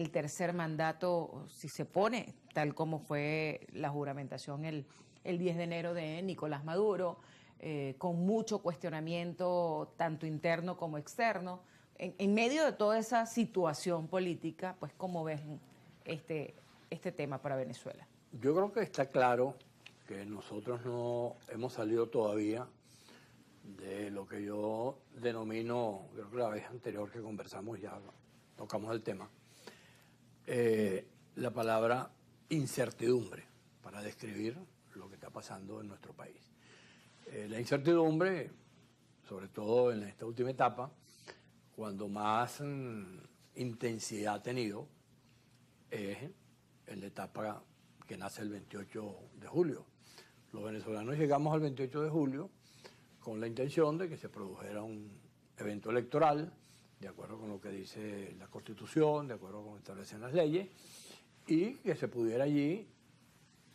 el tercer mandato, si se pone, tal como fue la juramentación el 10 de enero de Nicolás Maduro, con mucho cuestionamiento tanto interno como externo. En medio de toda esa situación política, pues, ¿cómo ves este tema para Venezuela? Yo creo que está claro que nosotros no hemos salido todavía de lo que yo denomino, creo que la vez anterior que conversamos ya tocamos el tema, la palabra incertidumbre para describir lo que está pasando en nuestro país. La incertidumbre, sobre todo en esta última etapa, cuando más intensidad ha tenido, es en la etapa que nace el 28 de julio. Los venezolanos llegamos al 28 de julio con la intención de que se produjera un evento electoral, de acuerdo con lo que dice la Constitución, de acuerdo con lo que establecen las leyes, y que se pudiera allí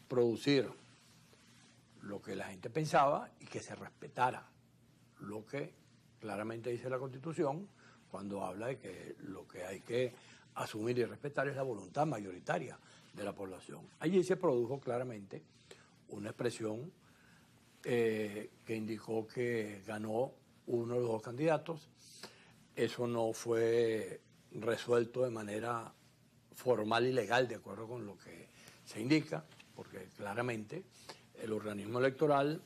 producir lo que la gente pensaba y que se respetara lo que claramente dice la Constitución cuando habla de que lo que hay que asumir y respetar es la voluntad mayoritaria de la población. Allí se produjo claramente una expresión que indicó que ganó uno de los dos candidatos. Eso no fue resuelto de manera formal y legal, de acuerdo con lo que se indica, porque claramente el organismo electoral,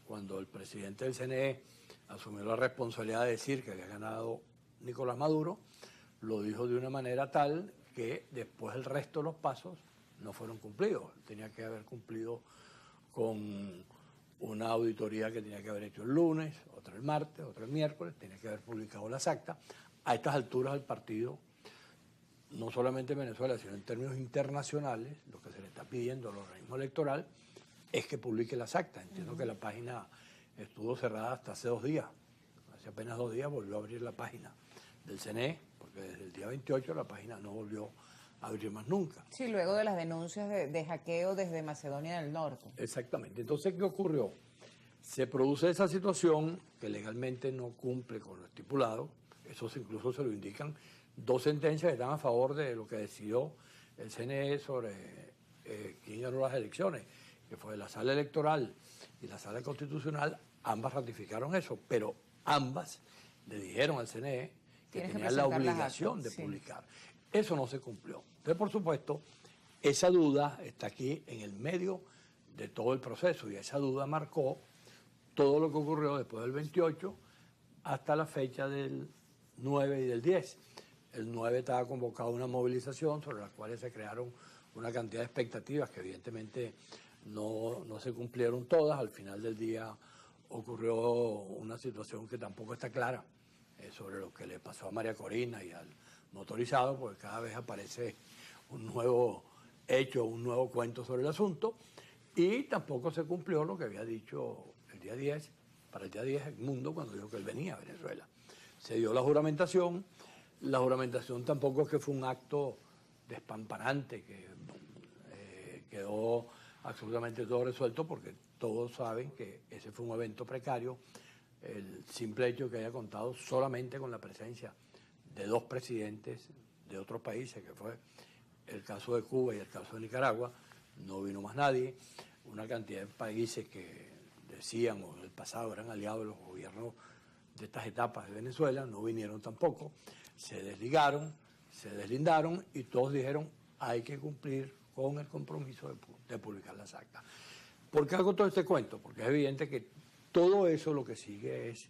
cuando el presidente del CNE asumió la responsabilidad de decir que había ganado Nicolás Maduro, lo dijo de una manera tal que después el resto de los pasos no fueron cumplidos. Tenía que haber cumplido con una auditoría que tenía que haber hecho el lunes, otra el martes, otra el miércoles, tenía que haber publicado las actas. A estas alturas del partido, no solamente en Venezuela, sino en términos internacionales, lo que se le está pidiendo al organismo electoral es que publique las actas. Entiendo que la página estuvo cerrada hasta hace 2 días. Hace apenas 2 días volvió a abrir la página del CNE, porque desde el día 28 la página no volvió a abrir más nunca. Sí, luego de las denuncias de hackeo desde Macedonia del Norte. Exactamente. Entonces, ¿qué ocurrió? Se produce esa situación que legalmente no cumple con lo estipulado. Eso incluso se lo indican 2 sentencias que están a favor de lo que decidió el CNE sobre quién ganó las elecciones, que fue la sala electoral y la sala constitucional. Ambas ratificaron eso, pero ambas le dijeron al CNE que tenía la obligación de publicar. Eso no se cumplió. Entonces, por supuesto, esa duda está aquí en el medio de todo el proceso y esa duda marcó todo lo que ocurrió después del 28 hasta la fecha del 9 y del 10. El 9 estaba convocada una movilización sobre las cuales se crearon una cantidad de expectativas que evidentemente no se cumplieron todas. Al final del día ocurrió una situación que tampoco está clara sobre lo que le pasó a María Corina y al motorizado, porque cada vez aparece un nuevo hecho, un nuevo cuento sobre el asunto, y tampoco se cumplió lo que había dicho el día 10, para el día 10 el mundo, cuando dijo que él venía a Venezuela. Se dio la juramentación tampoco es que fue un acto despampanante, que quedó absolutamente todo resuelto, porque todos saben que ese fue un evento precario. El simple hecho que haya contado solamente con la presencia de 2 presidentes de otros países, que fue el caso de Cuba y el caso de Nicaragua, no vino más nadie. Una cantidad de países que decían o en el pasado eran aliados de los gobiernos de estas etapas de Venezuela, no vinieron tampoco, se desligaron, se deslindaron y todos dijeron hay que cumplir con el compromiso de publicar las actas. ¿Por qué hago todo este cuento? Porque es evidente que todo eso lo que sigue es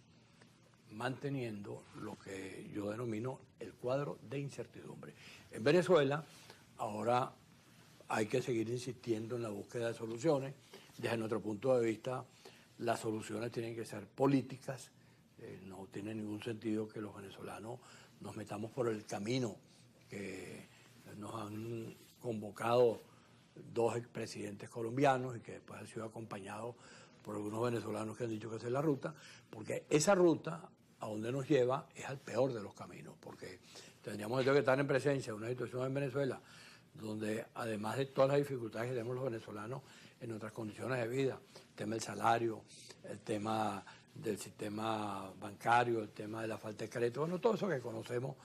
manteniendo lo que yo denomino el cuadro de incertidumbre. En Venezuela ahora hay que seguir insistiendo en la búsqueda de soluciones. Desde nuestro punto de vista, las soluciones tienen que ser políticas. No tiene ningún sentido que los venezolanos nos metamos por el camino que nos han convocado 2 expresidentes colombianos y que después han sido acompañados por algunos venezolanos que han dicho que esa es la ruta, porque esa ruta a donde nos lleva es al peor de los caminos, porque tendríamos que estar en presencia de una situación en Venezuela donde además de todas las dificultades que tenemos los venezolanos en nuestras condiciones de vida, el tema del salario, el tema del sistema bancario, el tema de la falta de crédito, bueno, todo eso que conocemos,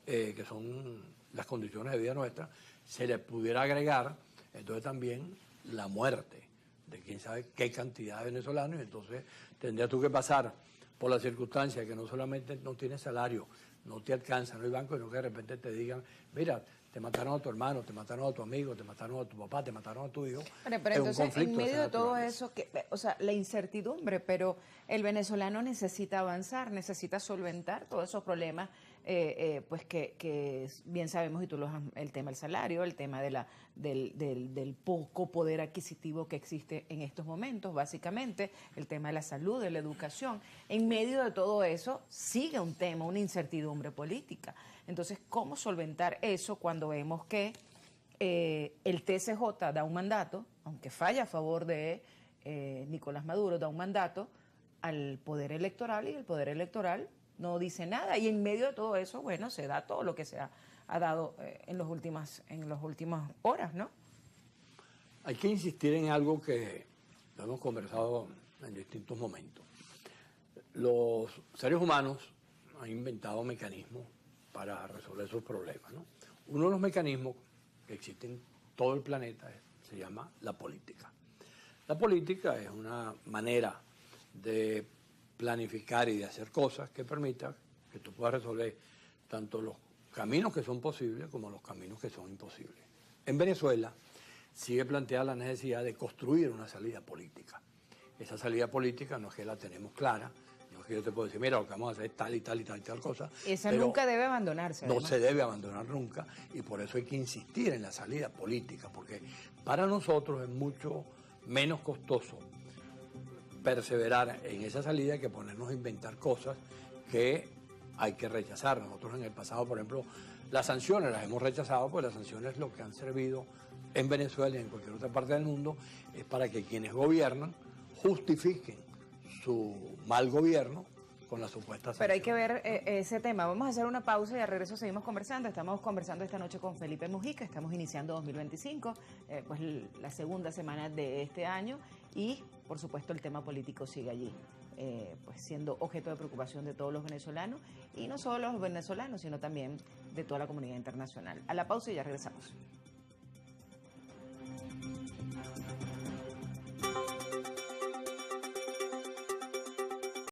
que son las condiciones de vida nuestras, se le pudiera agregar entonces también la muerte de quién sabe qué cantidad de venezolanos, y entonces tendrías tú que pasar por la circunstancia que no solamente no tienes salario, no te alcanza, no hay banco, sino que de repente te digan, mira, te mataron a tu hermano, te mataron a tu amigo, te mataron a tu papá, te mataron a tu hijo. Pero entonces, en medio de todo eso, o sea, la incertidumbre, pero el venezolano necesita avanzar, necesita solventar todos esos problemas, pues que bien sabemos, y tú el tema del salario, el tema del poco poder adquisitivo que existe en estos momentos, básicamente, el tema de la salud, de la educación. En medio de todo eso, sigue un tema, una incertidumbre política. Entonces, ¿cómo solventar eso cuando vemos que el TSJ da un mandato, aunque falla a favor de Nicolás Maduro, da un mandato al Poder Electoral, y el Poder Electoral no dice nada? Y en medio de todo eso, bueno, se da todo lo que se ha dado en las últimas horas, ¿no? Hay que insistir en algo que lo hemos conversado en distintos momentos. Los seres humanos han inventado mecanismos para resolver sus problemas, ¿no? Uno de los mecanismos que existen en todo el planeta se llama la política. La política es una manera de planificar y de hacer cosas que permita que tú puedas resolver tanto los caminos que son posibles como los caminos que son imposibles. En Venezuela sigue planteada la necesidad de construir una salida política. Esa salida política no es que la tenemos clara, no es que yo te puedo decir, mira, lo que vamos a hacer es tal y tal y tal y tal cosa. Esa nunca debe abandonarse. No se debe abandonar nunca, y por eso hay que insistir en la salida política, porque para nosotros es mucho menos costoso perseverar en esa salida que ponernos a inventar cosas que hay que rechazar. Nosotros en el pasado, por ejemplo, las sanciones las hemos rechazado, porque las sanciones lo que han servido en Venezuela y en cualquier otra parte del mundo es para que quienes gobiernan justifiquen su mal gobierno con la supuesta sanción. Pero hay que ver ese tema. Vamos a hacer una pausa y al regreso seguimos conversando. Estamos conversando esta noche con Felipe Mujica. Estamos iniciando 2025, pues la segunda semana de este año, y por supuesto el tema político sigue allí, pues siendo objeto de preocupación de todos los venezolanos, y no solo los venezolanos, sino también de toda la comunidad internacional. A la pausa y ya regresamos.